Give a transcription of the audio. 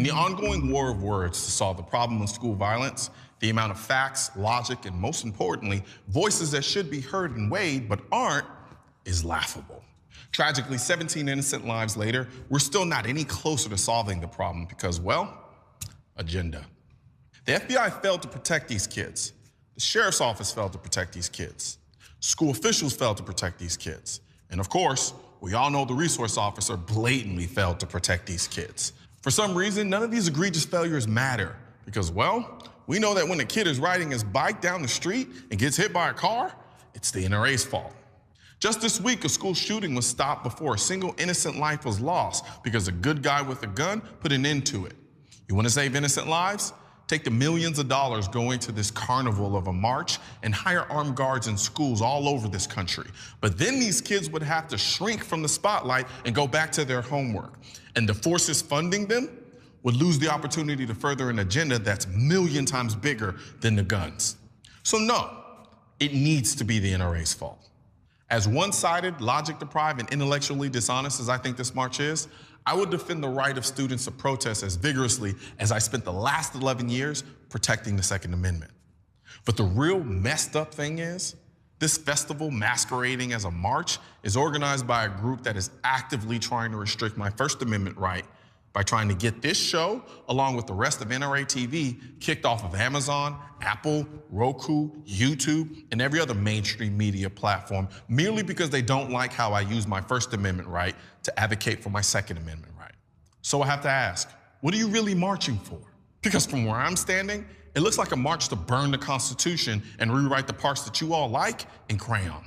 In the ongoing war of words to solve the problem of school violence, the amount of facts, logic, and most importantly, voices that should be heard and weighed but aren't is laughable. Tragically, 17 innocent lives later, we're still not any closer to solving the problem because, well, agenda. The FBI failed to protect these kids. The sheriff's office failed to protect these kids. School officials failed to protect these kids. And of course, we all know the resource officer blatantly failed to protect these kids. For some reason, none of these egregious failures matter because, well, we know that when a kid is riding his bike down the street and gets hit by a car, it's the NRA's fault. Just this week, a school shooting was stopped before a single innocent life was lost because a good guy with a gun put an end to it. You want to save innocent lives? Take the millions of dollars going to this carnival of a march and hire armed guards in schools all over this country. But then these kids would have to shrink from the spotlight and go back to their homework. And the forces funding them would lose the opportunity to further an agenda that's a million times bigger than the guns. So no, it needs to be the NRA's fault. As one-sided, logic-deprived, and intellectually dishonest as I think this march is, I would defend the right of students to protest as vigorously as I spent the last 11 years protecting the Second Amendment. But the real messed up thing is, this festival masquerading as a march is organized by a group that is actively trying to restrict my First Amendment right by trying to get this show, along with the rest of NRA TV, kicked off of Amazon, Apple, Roku, YouTube, and every other mainstream media platform, merely because they don't like how I use my First Amendment right to advocate for my Second Amendment right. So I have to ask, what are you really marching for? Because from where I'm standing, it looks like a march to burn the Constitution and rewrite the parts that you all like in crayon.